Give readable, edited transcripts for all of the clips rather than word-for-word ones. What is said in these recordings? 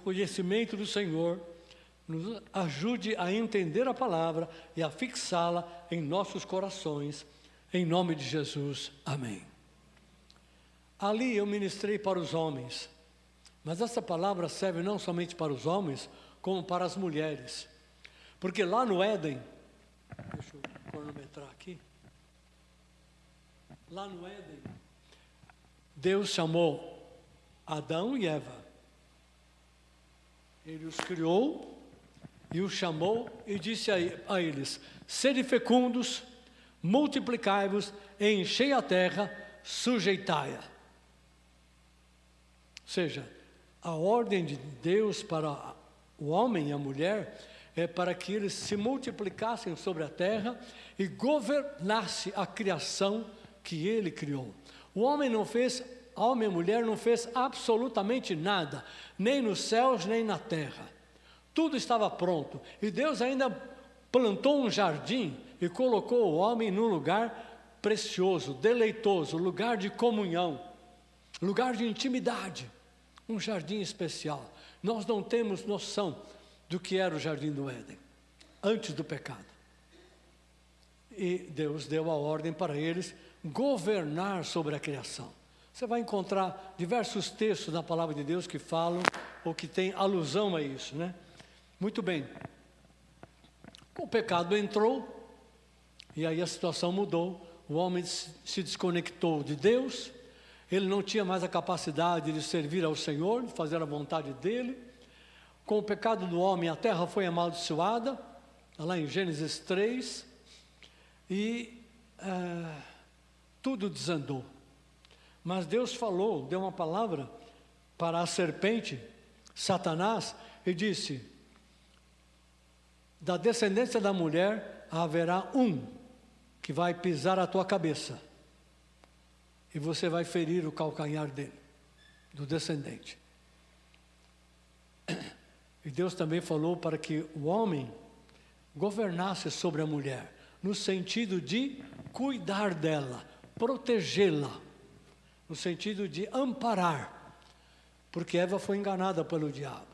conhecimento do Senhor nos ajude a entender a palavra e a fixá-la em nossos corações, em nome de Jesus, amém. Ali eu ministrei para os homens, mas essa palavra serve não somente para os homens, como para as mulheres, porque lá no Éden, deixa eu cronometrar aqui, lá no Éden, Deus chamou Adão e Eva, Ele os criou e os chamou e disse a eles: sede fecundos, multiplicai-vos, enchei a terra, sujeitai-a. Ou seja, a ordem de Deus para o homem e a mulher é para que eles se multiplicassem sobre a terra e governasse a criação que Ele criou. O homem não fez, a homem e a mulher não fez absolutamente nada, nem nos céus, nem na terra. Tudo estava pronto. E Deus ainda plantou um jardim e colocou o homem num lugar precioso, deleitoso, lugar de comunhão, lugar de intimidade, um jardim especial. Nós não temos noção do que era o jardim do Éden, antes do pecado. E Deus deu a ordem para eles governar sobre a criação. Você vai encontrar diversos textos na palavra de Deus que falam ou que tem alusão a isso, né? Muito bem. O pecado entrou e aí a situação mudou. O homem se desconectou de Deus. Ele não tinha mais a capacidade de servir ao Senhor, de fazer a vontade dele. Com o pecado do homem, a terra foi amaldiçoada, lá em Gênesis 3, e tudo desandou. Mas Deus falou, deu uma palavra para a serpente, Satanás, e disse: da descendência da mulher haverá um que vai pisar a tua cabeça, e você vai ferir o calcanhar dele, do descendente. E Deus também falou para que o homem governasse sobre a mulher, no sentido de cuidar dela, protegê-la, no sentido de amparar, porque Eva foi enganada pelo diabo.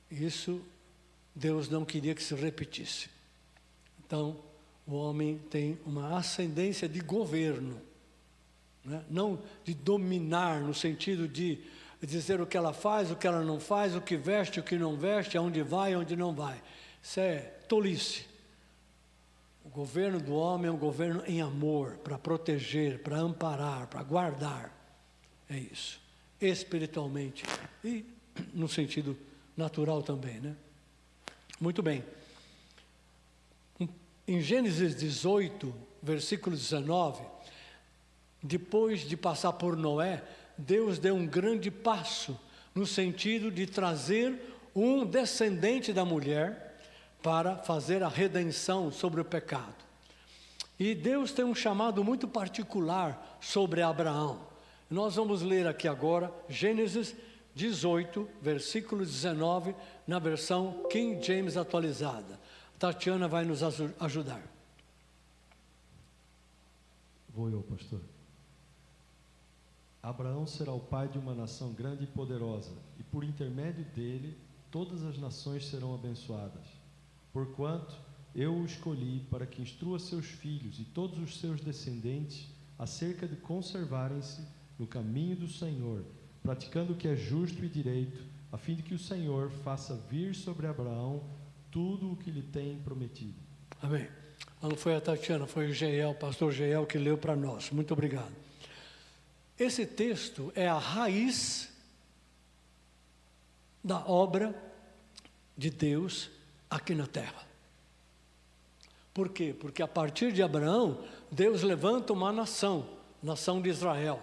Isso Deus não queria que se repetisse. Então, o homem tem uma ascendência de governo, né? Não de dominar, no sentido de dizer o que ela faz, o que ela não faz, o que veste, o que não veste, aonde vai, aonde não vai. Isso é tolice. O governo do homem é um governo em amor, para proteger, para amparar, para guardar. É isso. Espiritualmente e no sentido natural também, né? Muito bem. Em Gênesis 18, versículo 19, depois de passar por Noé, Deus deu um grande passo no sentido de trazer um descendente da mulher para fazer a redenção sobre o pecado. E Deus tem um chamado muito particular sobre Abraão. Nós vamos ler aqui agora Gênesis 18, versículo 19, na versão King James atualizada. Tatiana vai nos ajudar. Vou eu, pastor. Abraão será o pai de uma nação grande e poderosa, e por intermédio dele todas as nações serão abençoadas. Porquanto eu o escolhi para que instrua seus filhos e todos os seus descendentes acerca de conservarem-se no caminho do Senhor, praticando o que é justo e direito, a fim de que o Senhor faça vir sobre Abraão tudo o que lhe tem prometido. Amém. Não foi a Tatiana, foi o Geiel, pastor Geiel, que leu para nós. Muito obrigado. Esse texto é a raiz da obra de Deus aqui na terra. Por quê? Porque a partir de Abraão, Deus levanta uma nação, nação de Israel.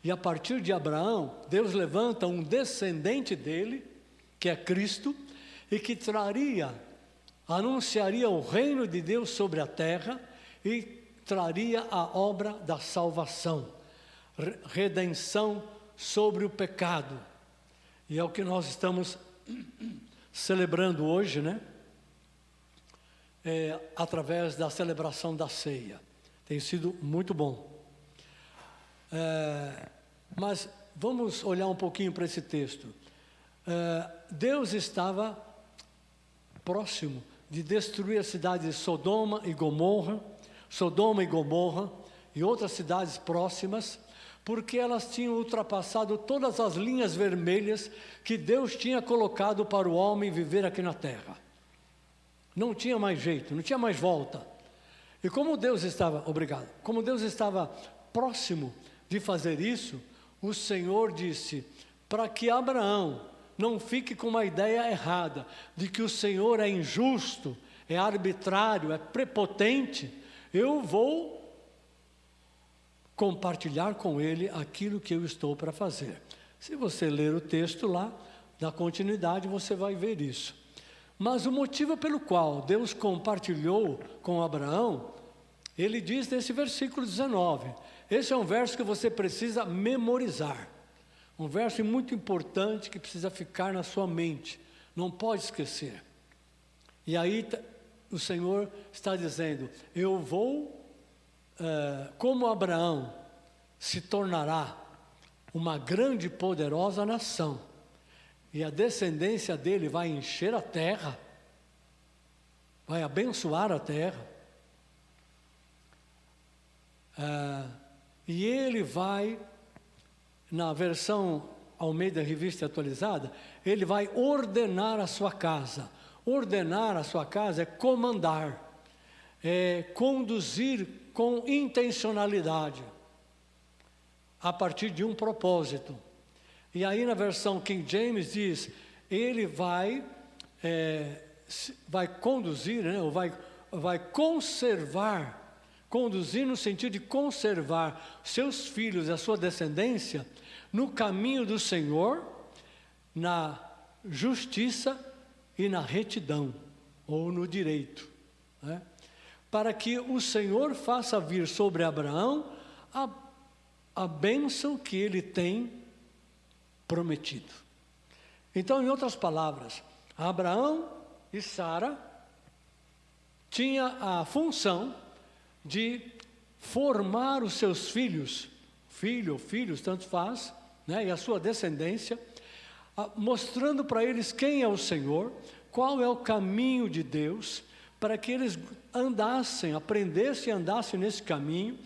E a partir de Abraão, Deus levanta um descendente dele, que é Cristo, e que anunciaria o reino de Deus sobre a terra e traria a obra da salvação, redenção sobre o pecado. E é o que nós estamos celebrando hoje, né? Através da celebração da ceia. Tem sido muito bom. Mas vamos olhar um pouquinho para esse texto. Deus estava próximo de destruir a cidade de Sodoma e Gomorra e outras cidades próximas, porque elas tinham ultrapassado todas as linhas vermelhas que Deus tinha colocado para o homem viver aqui na terra. Não tinha mais jeito, não tinha mais volta. E como Deus estava próximo de fazer isso, o Senhor disse, para que Abraão não fique com uma ideia errada, de que o Senhor é injusto, é arbitrário, é prepotente, eu vou compartilhar com ele aquilo que eu estou para fazer. Se você ler o texto lá, da continuidade, você vai ver isso. Mas o motivo pelo qual Deus compartilhou com Abraão, ele diz nesse versículo 19. Esse é um verso que você precisa memorizar. Um verso muito importante que precisa ficar na sua mente. Não pode esquecer. E aí o Senhor está dizendo, eu vou, como Abraão se tornará uma grande e poderosa nação, e a descendência dele vai encher a terra, vai abençoar a terra, e ele vai, na versão Almeida Revista Atualizada, ele vai ordenar a sua casa. Ordenar a sua casa é comandar, é conduzir com intencionalidade, a partir de um propósito. E aí na versão King James diz, ele vai conduzir, né, ou vai conservar, conduzir no sentido de conservar seus filhos e a sua descendência no caminho do Senhor, na justiça e na retidão, ou no direito, né? Para que o Senhor faça vir sobre Abraão a bênção que ele tem prometido. Então, em outras palavras, Abraão e Sara tinham a função de formar os seus filhos, filho ou filhos, tanto faz, né, e a sua descendência, mostrando para eles quem é o Senhor, qual é o caminho de Deus, para que eles aprendessem e andassem nesse caminho,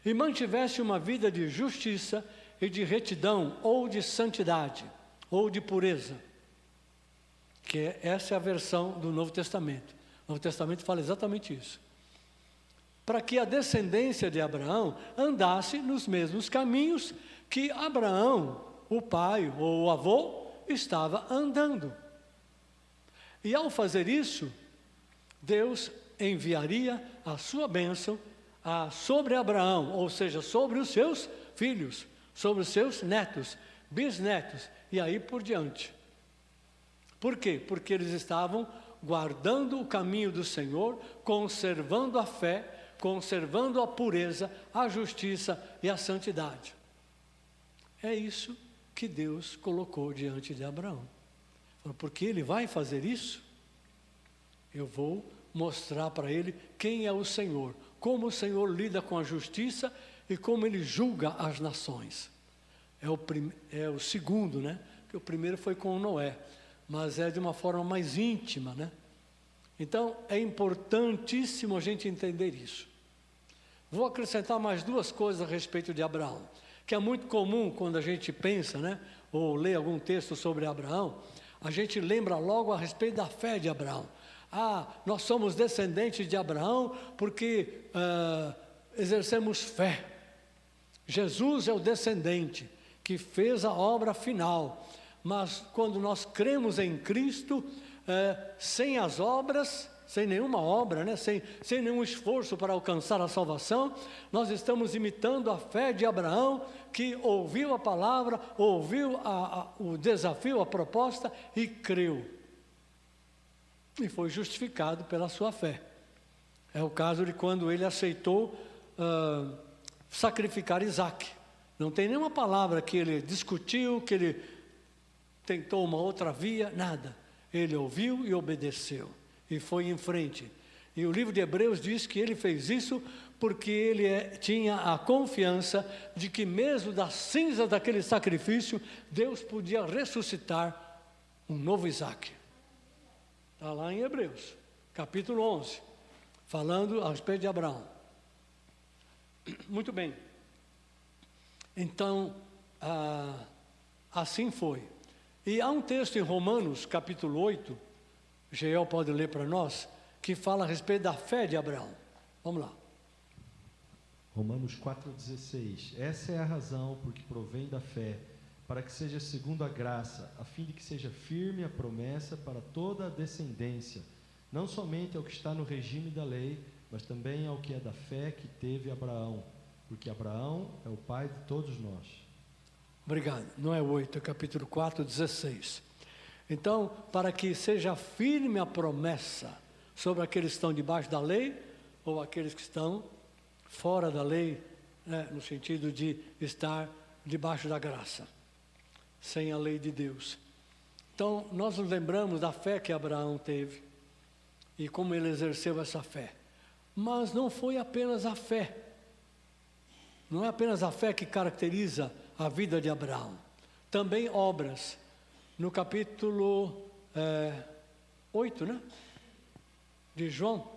e mantivessem uma vida de justiça e de retidão, ou de santidade, ou de pureza, essa é a versão do Novo Testamento. O Novo Testamento fala exatamente isso. Para que a descendência de Abraão andasse nos mesmos caminhos que Abraão, o pai ou o avô, estava andando. E ao fazer isso, Deus enviaria a sua bênção sobre Abraão, ou seja, sobre os seus filhos, sobre os seus netos, bisnetos, e aí por diante. Por quê? Porque eles estavam guardando o caminho do Senhor, conservando a fé, conservando a pureza, a justiça e a santidade. É isso que Deus colocou diante de Abraão. Porque ele vai fazer isso, eu vou mostrar para ele quem é o Senhor, como o Senhor lida com a justiça e como ele julga as nações. É o segundo, né? Porque o primeiro foi com Noé, mas é de uma forma mais íntima, né? Então, é importantíssimo a gente entender isso. Vou acrescentar mais duas coisas a respeito de Abraão, que é muito comum quando a gente pensa, né? Ou lê algum texto sobre Abraão, a gente lembra logo a respeito da fé de Abraão. Nós somos descendentes de Abraão porque exercemos fé. Jesus é o descendente que fez a obra final, mas quando nós cremos em Cristo, sem as obras, sem nenhuma obra, né? sem nenhum esforço para alcançar a salvação, nós estamos imitando a fé de Abraão, que ouviu a palavra, ouviu o desafio, a proposta e creu. E foi justificado pela sua fé. É o caso de quando ele aceitou sacrificar Isaque. Não tem nenhuma palavra que ele discutiu, que ele tentou uma outra via, nada. Ele ouviu e obedeceu, e foi em frente. E o livro de Hebreus diz que ele fez isso porque ele tinha a confiança de que mesmo das cinzas daquele sacrifício, Deus podia ressuscitar um novo Isaac. Está lá em Hebreus, capítulo 11, falando a respeito de Abraão. Muito bem. Então, assim foi. E há um texto em Romanos, capítulo 8, Geel pode ler para nós, que fala a respeito da fé de Abraão. Vamos lá. Romanos 4,16. Essa é a razão por que provém da fé, para que seja segundo a graça, a fim de que seja firme a promessa para toda a descendência, não somente ao que está no regime da lei, mas também ao que é da fé que teve Abraão, porque Abraão é o pai de todos nós. Obrigado. Não é 8, é capítulo 4, 16. Então, para que seja firme a promessa sobre aqueles que estão debaixo da lei, ou aqueles que estão fora da lei, né, no sentido de estar debaixo da graça, sem a lei de Deus. Então, nós nos lembramos da fé que Abraão teve e como ele exerceu essa fé. Mas não foi apenas a fé. Não é apenas a fé que caracteriza a vida de Abraão. Também obras. No capítulo 8, né? De João,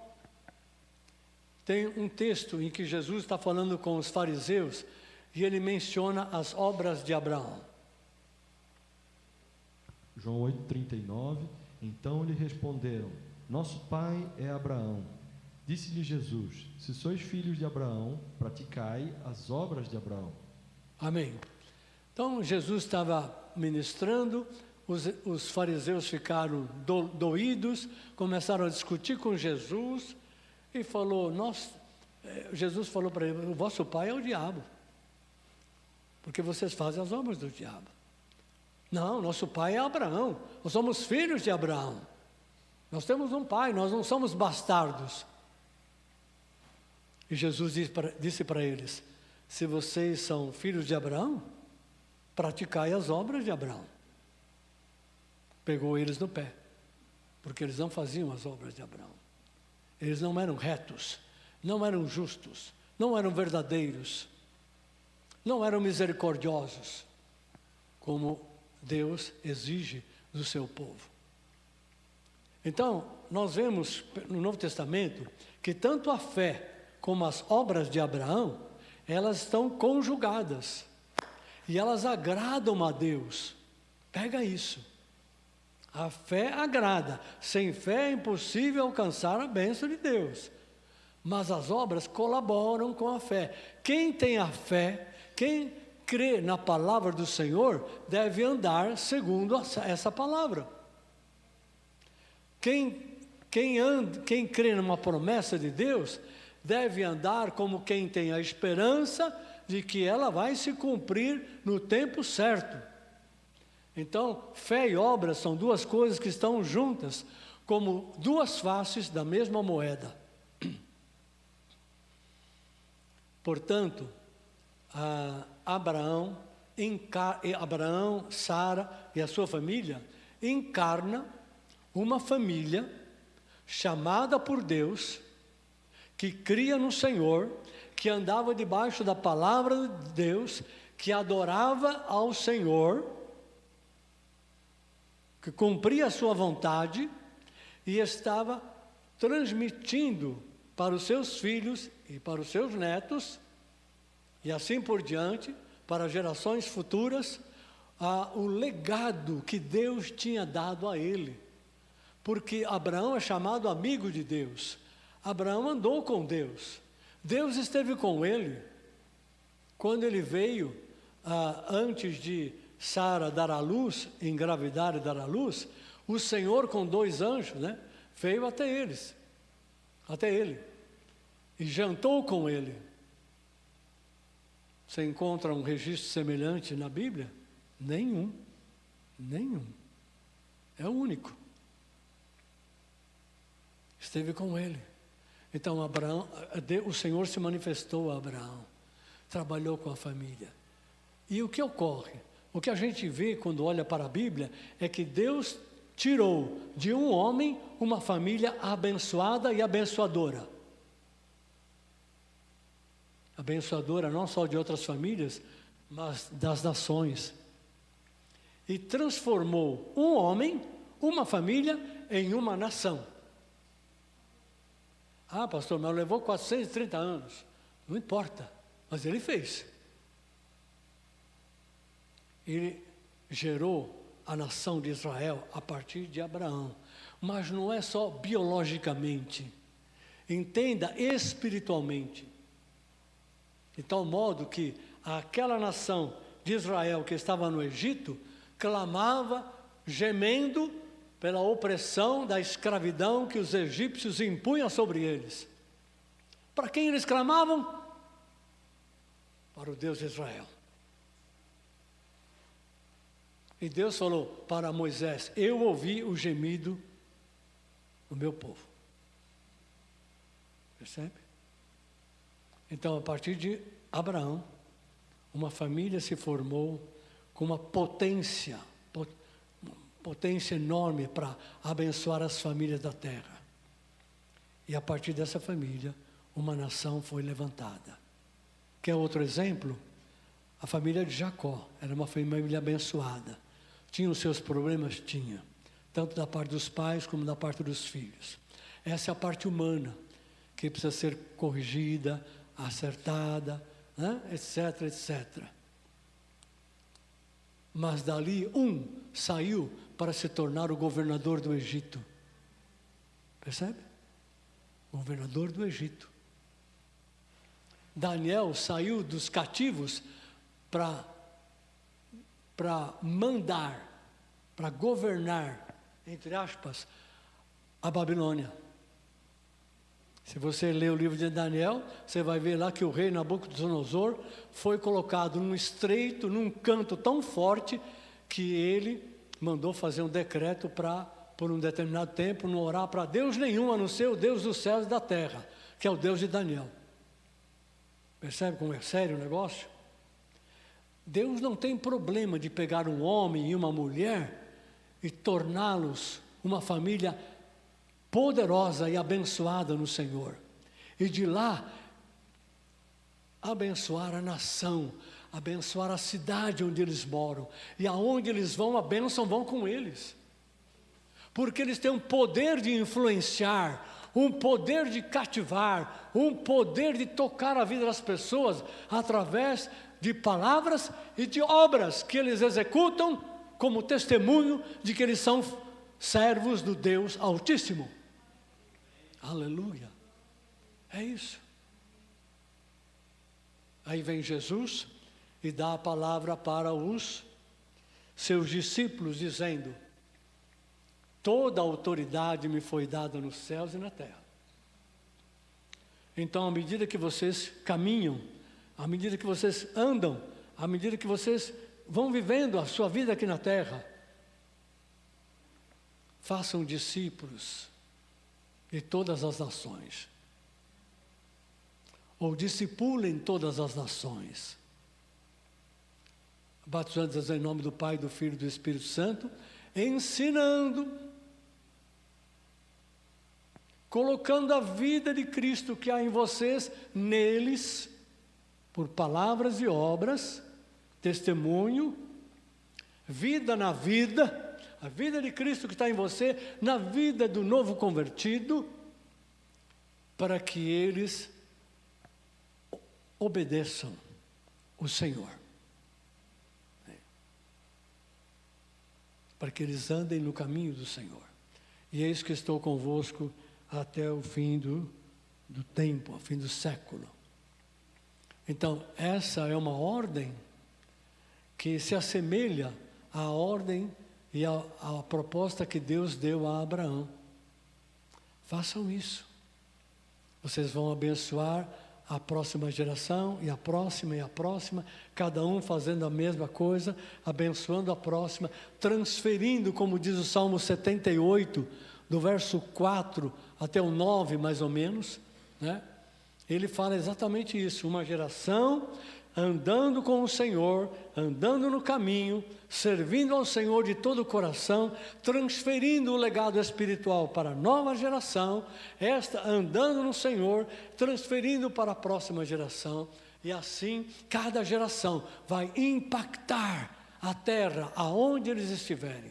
tem um texto em que Jesus está falando com os fariseus e ele menciona as obras de Abraão. João 8,39. Então lhe responderam: nosso pai é Abraão. Disse-lhe Jesus: se sois filhos de Abraão, praticai as obras de Abraão. Amém. Então Jesus estava ministrando, os fariseus ficaram doídos, começaram a discutir com Jesus e falou, Jesus falou para ele: o vosso pai é o diabo, porque vocês fazem as obras do diabo. Não, nosso pai é Abraão, nós somos filhos de Abraão, nós temos um pai, nós não somos bastardos. E Jesus disse para eles: se vocês são filhos de Abraão, praticai as obras de Abraão. Pegou eles no pé, porque eles não faziam as obras de Abraão. Eles não eram retos, não eram justos, não eram verdadeiros, não eram misericordiosos, como Deus exige do seu povo. Então, nós vemos no Novo Testamento que tanto a fé como as obras de Abraão, elas estão conjugadas e elas agradam a Deus. Pega isso. A fé agrada. Sem fé é impossível alcançar a bênção de Deus. Mas as obras colaboram com a fé. Quem tem a fé, quem crê na palavra do Senhor, deve andar segundo essa palavra. Quem crê numa promessa de Deus, deve andar como quem tem a esperança de que ela vai se cumprir no tempo certo. Então, fé e obras são duas coisas que estão juntas, como duas faces da mesma moeda. Portanto, Abraão, Sara e a sua família encarna uma família chamada por Deus, que cria no Senhor, que andava debaixo da palavra de Deus, que adorava ao Senhor, que cumpria a sua vontade e estava transmitindo para os seus filhos e para os seus netos, e assim por diante, para gerações futuras, o legado que Deus tinha dado a ele. Porque Abraão é chamado amigo de Deus. Abraão andou com Deus. Deus esteve com ele. Quando ele veio, antes de Sara dar à luz, engravidar e dar à luz, o Senhor com 2 anjos, né, veio até ele, e jantou com ele. Você encontra um registro semelhante na Bíblia? Nenhum. É o único. Esteve com ele. Então o Senhor se manifestou a Abraão, trabalhou com a família. E o que ocorre? O que a gente vê quando olha para a Bíblia é que Deus tirou de um homem uma família abençoada e abençoadora. Abençoadora não só de outras famílias, mas das nações. e transformou um homem, uma família, em uma nação. Ah, pastor, mas levou 430 anos. Não importa, mas ele fez. Ele gerou a nação de Israel a partir de Abraão. Mas não é só biologicamente. Entenda espiritualmente. De tal modo que aquela nação de Israel que estava no Egito, clamava, gemendo pela opressão da escravidão que os egípcios impunham sobre eles. Para quem eles clamavam? Para o Deus de Israel. E Deus falou para Moisés: eu ouvi o gemido do meu povo. Percebe? Então, a partir de Abraão, uma família se formou com uma potência enorme para abençoar as famílias da terra. E a partir dessa família, uma nação foi levantada. Quer outro exemplo? A família de Jacó era uma família abençoada. Tinha os seus problemas? Tinha. Tanto da parte dos pais como da parte dos filhos. Essa é a parte humana, que precisa ser corrigida, acertada, né? etc, etc. Mas dali saiu para se tornar o governador do Egito. Percebe? Governador do Egito. Daniel saiu dos cativos para mandar, para governar, entre aspas, a Babilônia. Se você ler o livro de Daniel, você vai ver lá que o rei Nabucodonosor foi colocado num estreito, num canto tão forte, que ele mandou fazer um decreto para, por um determinado tempo, não orar para Deus nenhum, a não ser o Deus dos céus e da terra, que é o Deus de Daniel. Percebe como é sério o negócio? Deus não tem problema de pegar um homem e uma mulher e torná-los uma família poderosa e abençoada no Senhor. E de lá, abençoar a nação, abençoar a cidade onde eles moram. E aonde eles vão, a bênção vão com eles. Porque eles têm um poder de influenciar, um poder de cativar, um poder de tocar a vida das pessoas através de palavras e de obras que eles executam como testemunho de que eles são servos do Deus Altíssimo. Aleluia. É isso. Aí vem Jesus e dá a palavra para os seus discípulos, dizendo: toda a autoridade me foi dada nos céus e na terra. Então, à medida que vocês caminham, à medida que vocês andam, à medida que vocês vão vivendo a sua vida aqui na terra, façam discípulos de todas as nações, ou discipulem todas as nações, batizando-os em nome do Pai, do Filho e do Espírito Santo, ensinando, colocando a vida de Cristo que há em vocês, neles, por palavras e obras, testemunho, vida na vida, a vida de Cristo que está em você, na vida do novo convertido, para que eles obedeçam o Senhor. Para que eles andem no caminho do Senhor. E eis que estou convosco até o fim do tempo, ao fim do século. Então, essa é uma ordem que se assemelha à ordem e à proposta que Deus deu a Abraão. Façam isso. Vocês vão abençoar a próxima geração, e a próxima, cada um fazendo a mesma coisa, abençoando a próxima, transferindo, como diz o Salmo 78, do verso 4 até o 9, mais ou menos, né? Ele fala exatamente isso, uma geração andando com o Senhor, andando no caminho, servindo ao Senhor de todo o coração, transferindo o legado espiritual para a nova geração, esta andando no Senhor, transferindo para a próxima geração, e assim cada geração vai impactar a terra aonde eles estiverem.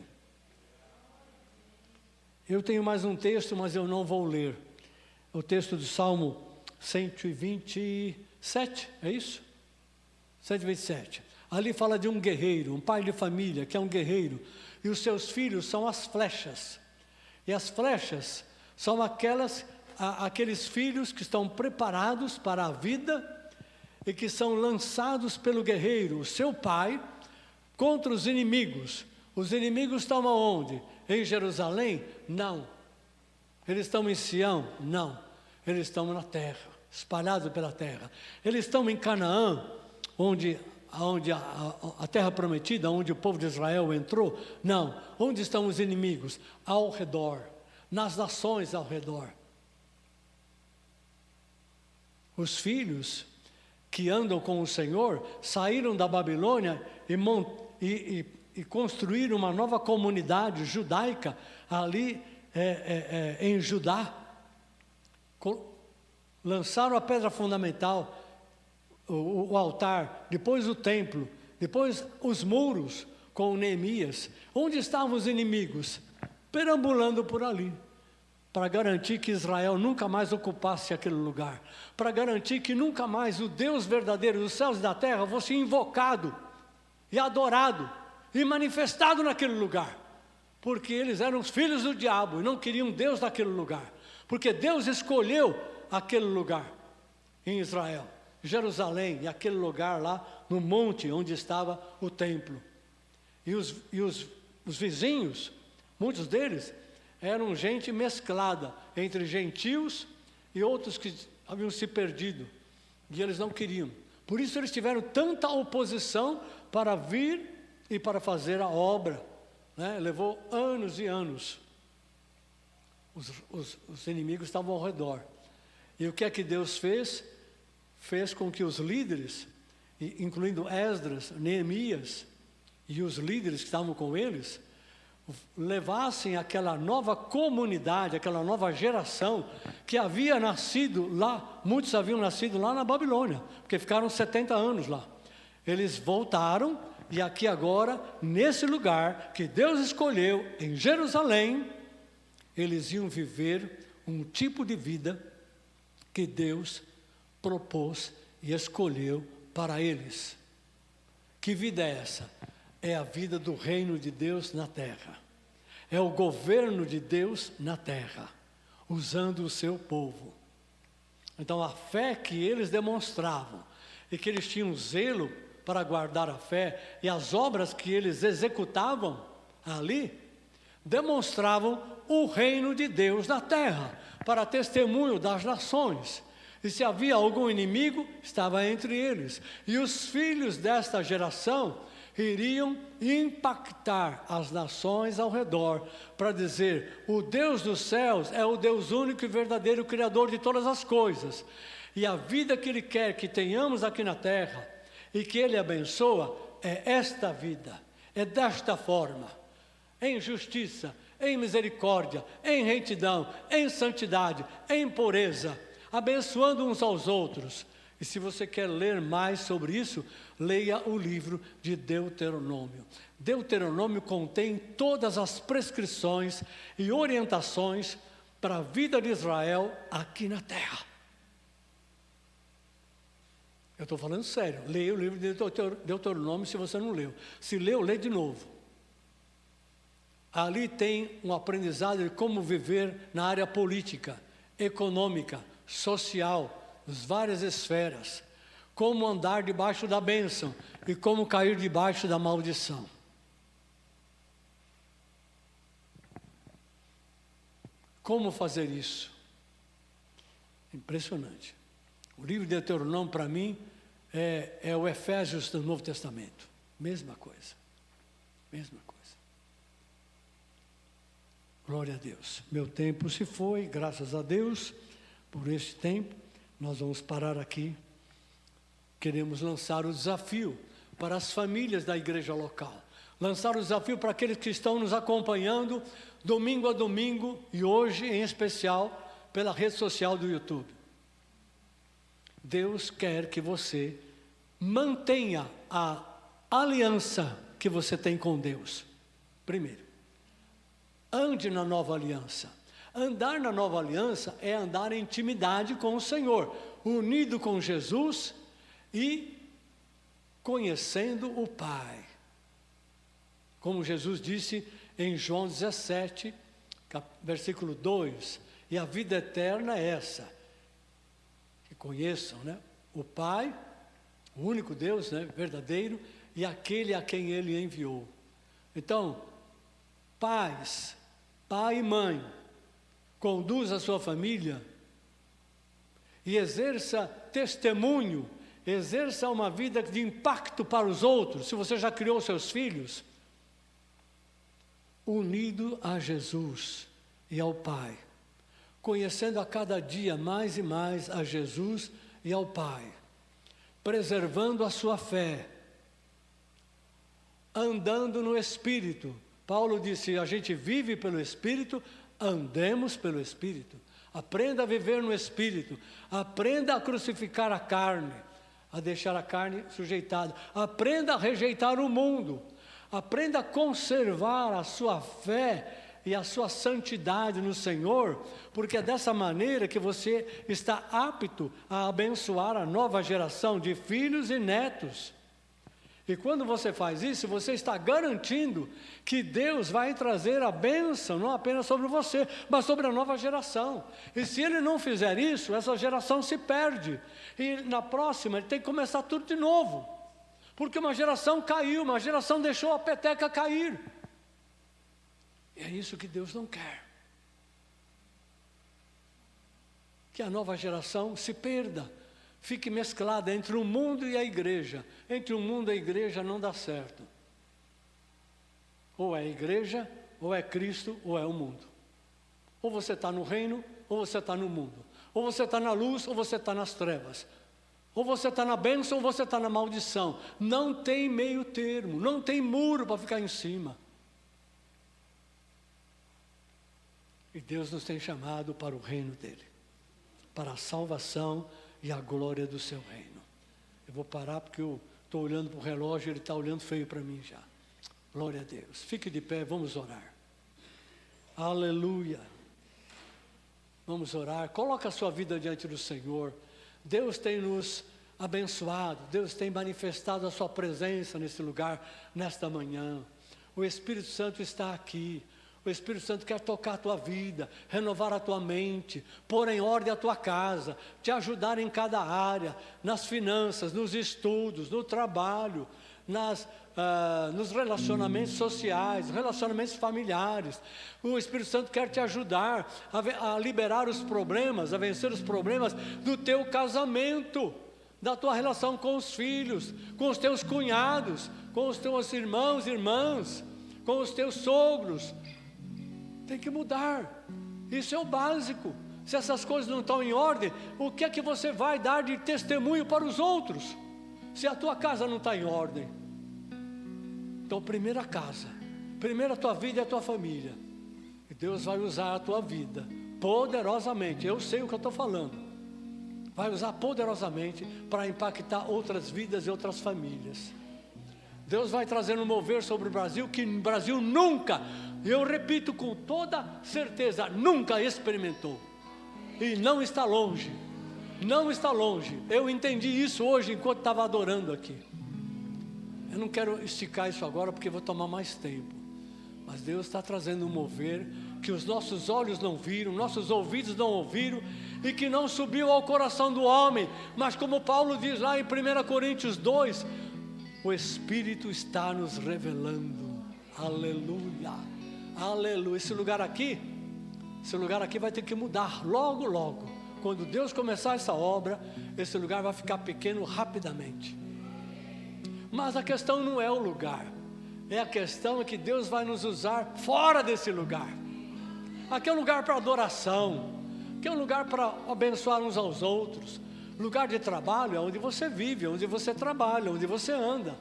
Eu tenho mais um texto, mas eu não vou ler. O texto do Salmo 127, é isso? 127. Ali fala de um guerreiro, um pai de família que é um guerreiro, e os seus filhos são as flechas. E as flechas são aqueles filhos que estão preparados para a vida e que são lançados pelo guerreiro, o seu pai, contra os inimigos. Os inimigos estão aonde? Em Jerusalém? Não. Eles estão em Sião? Não. Eles estão na terra, espalhados pela terra. Eles estão em Canaã, onde a terra prometida, onde o povo de Israel entrou? Não. Onde estão os inimigos? Ao redor, nas nações ao redor. Os filhos que andam com o Senhor saíram da Babilônia e construíram uma nova comunidade judaica ali em Judá. Lançaram a pedra fundamental, o altar, depois o templo, depois os muros com Neemias. Onde estavam os inimigos? Perambulando por ali, para garantir que Israel nunca mais ocupasse aquele lugar, para garantir que nunca mais o Deus verdadeiro dos céus e da terra fosse invocado e adorado e manifestado naquele lugar, porque eles eram os filhos do diabo e não queriam Deus naquele lugar, porque Deus escolheu aquele lugar em Israel, Jerusalém, e aquele lugar lá no monte onde estava o templo. E os vizinhos, muitos deles, eram gente mesclada entre gentios e outros que haviam se perdido, e eles não queriam. Por isso eles tiveram tanta oposição para vir e para fazer a obra, né? Levou anos e anos. Os inimigos estavam ao redor. E o que é que Deus fez? Fez com que os líderes, incluindo Esdras, Neemias e os líderes que estavam com eles, levassem aquela nova comunidade, aquela nova geração que havia nascido lá. Muitos haviam nascido lá na Babilônia, porque ficaram 70 anos lá. Eles voltaram, e aqui agora, nesse lugar que Deus escolheu, em Jerusalém, eles iam viver um tipo de vida que Deus propôs e escolheu para eles. Que vida é essa? É a vida do reino de Deus na terra. É o governo de Deus na terra, usando o seu povo. Então a fé que eles demonstravam, e que eles tinham zelo para guardar a fé, e as obras que eles executavam ali, demonstravam o reino de Deus na terra, para testemunho das nações. E se havia algum inimigo, estava entre eles. E os filhos desta geração iriam impactar as nações ao redor, para dizer: o Deus dos céus é o Deus único e verdadeiro, Criador de todas as coisas. E a vida que Ele quer que tenhamos aqui na terra, e que Ele abençoa, é esta vida, é desta forma, em justiça, em misericórdia, em retidão, em santidade, em pureza, abençoando uns aos outros. E se você quer ler mais sobre isso, leia o livro de Deuteronômio. Deuteronômio contém todas as prescrições e orientações para a vida de Israel aqui na terra. Eu estou falando sério. Leia o livro de Deuteronômio se você não leu. Se leu, lê de novo. Ali tem um aprendizado de como viver na área política, econômica, social, as várias esferas, como andar debaixo da bênção e como cair debaixo da maldição. Como fazer isso? Impressionante. O livro de Deuteronômio, para mim, é o Efésios do Novo Testamento. Mesma coisa. Mesma coisa. Glória a Deus. Meu tempo se foi, graças a Deus, por este tempo. Nós vamos parar aqui. Queremos lançar o desafio para as famílias da igreja local. Lançar o desafio para aqueles que estão nos acompanhando domingo a domingo e hoje em especial pela rede social do YouTube. Deus quer que você mantenha a aliança que você tem com Deus. Primeiro, ande na nova aliança. Andar na nova aliança é andar em intimidade com o Senhor, unido com Jesus e conhecendo o Pai. Como Jesus disse em João 17, versículo 2, e a vida eterna é essa, que conheçam, né, o Pai, o único Deus, né, verdadeiro, e aquele a quem Ele enviou. Então, pais, pai e mãe, conduz a sua família e exerça testemunho, exerça uma vida de impacto para os outros. Se você já criou seus filhos, unido a Jesus e ao Pai, conhecendo a cada dia mais e mais a Jesus e ao Pai, preservando a sua fé, andando no Espírito. Paulo disse, a gente vive pelo Espírito, andemos pelo Espírito. Aprenda a viver no Espírito, aprenda a crucificar a carne, a deixar a carne sujeitada, aprenda a rejeitar o mundo, aprenda a conservar a sua fé e a sua santidade no Senhor, porque é dessa maneira que você está apto a abençoar a nova geração de filhos e netos. E quando você faz isso, você está garantindo que Deus vai trazer a bênção, não apenas sobre você, mas sobre a nova geração. E se Ele não fizer isso, essa geração se perde. E na próxima, ele tem que começar tudo de novo. Porque uma geração caiu, uma geração deixou a peteca cair. E é isso que Deus não quer. Que a nova geração se perda, fique mesclada entre o mundo e a igreja. Entre o mundo e a igreja não dá certo. Ou é a igreja, ou é Cristo, ou é o mundo. Ou você está no reino, ou você está no mundo. Ou você está na luz, ou você está nas trevas. Ou você está na bênção, ou você está na maldição. Não tem meio termo, não tem muro para ficar em cima. E Deus nos tem chamado para o reino dEle, para a salvação e a glória do seu reino. Eu vou parar porque eu estou olhando para o relógio e ele está olhando feio para mim já. Glória a Deus. Fique de pé, vamos orar. Aleluia. Vamos orar. Coloca a sua vida diante do Senhor. Deus tem nos abençoado. Deus tem manifestado a sua presença nesse lugar, nesta manhã. O Espírito Santo está aqui. O Espírito Santo quer tocar a tua vida, renovar a tua mente, pôr em ordem a tua casa, te ajudar em cada área, nas finanças, nos estudos, no trabalho, nos relacionamentos sociais, relacionamentos familiares. O Espírito Santo quer te ajudar a liberar os problemas, a vencer os problemas do teu casamento, da tua relação com os filhos, com os teus cunhados, com os teus irmãos e irmãs, com os teus sogros. Tem que mudar, isso é o básico. Se essas coisas não estão em ordem, o que é que você vai dar de testemunho para os outros? Se a tua casa não está em ordem. Então, primeiro a casa, primeiro a tua vida e a tua família. E Deus vai usar a tua vida poderosamente, eu sei o que eu estou falando. Vai usar poderosamente para impactar outras vidas e outras famílias. Deus vai trazer um mover sobre o Brasil que o Brasil nunca, eu repito com toda certeza, nunca experimentou. E não está longe, não está longe. Eu entendi isso hoje enquanto estava adorando aqui. Eu não quero esticar isso agora porque vou tomar mais tempo. Mas Deus está trazendo um mover que os nossos olhos não viram, nossos ouvidos não ouviram e que não subiu ao coração do homem. Mas como Paulo diz lá em 1 Coríntios 2, o Espírito está nos revelando. Aleluia, aleluia. Esse lugar aqui vai ter que mudar logo, logo. Quando Deus começar essa obra, esse lugar vai ficar pequeno rapidamente. Mas a questão não é o lugar. A questão é que Deus vai nos usar fora desse lugar. Aqui é um lugar para adoração. Aqui é um lugar para abençoar uns aos outros. Lugar de trabalho é onde você vive, onde você trabalha, onde você anda.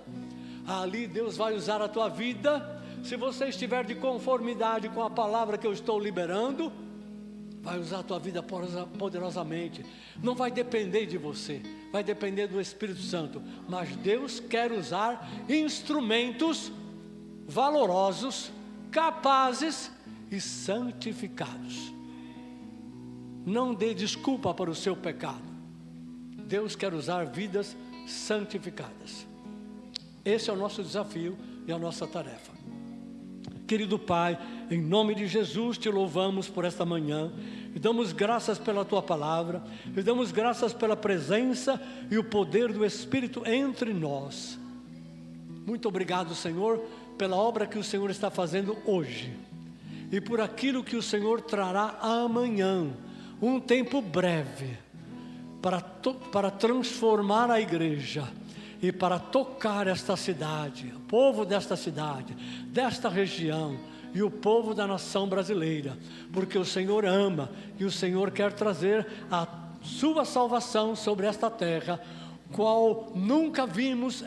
Ali Deus vai usar a tua vida. Se você estiver de conformidade com a palavra que eu estou liberando, vai usar a tua vida poderosamente. Não vai depender de você, vai depender do Espírito Santo. Mas Deus quer usar instrumentos valorosos, capazes e santificados. Não dê desculpa para o seu pecado. Deus quer usar vidas santificadas. Esse é o nosso desafio e a nossa tarefa. Querido Pai, em nome de Jesus te louvamos por esta manhã e damos graças pela Tua palavra, e damos graças pela presença e o poder do Espírito entre nós. Muito obrigado, Senhor, pela obra que o Senhor está fazendo hoje e por aquilo que o Senhor trará amanhã, um tempo breve, para transformar a igreja e para tocar esta cidade, o povo desta cidade, desta região e o povo da nação brasileira, porque o Senhor ama e o Senhor quer trazer a sua salvação sobre esta terra, qual nunca vimos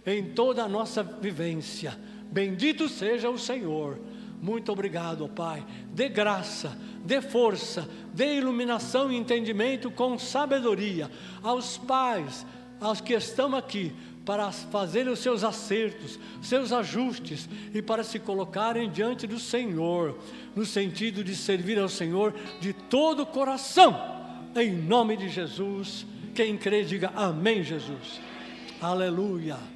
em toda a nossa vivência. Bendito seja o Senhor. Muito obrigado, Pai. Dê graça, dê força, dê iluminação e entendimento com sabedoria aos pais, aos que estão aqui, para fazerem os seus acertos, seus ajustes e para se colocarem diante do Senhor, no sentido de servir ao Senhor de todo o coração, em nome de Jesus. Quem crê, diga amém, Jesus. Aleluia.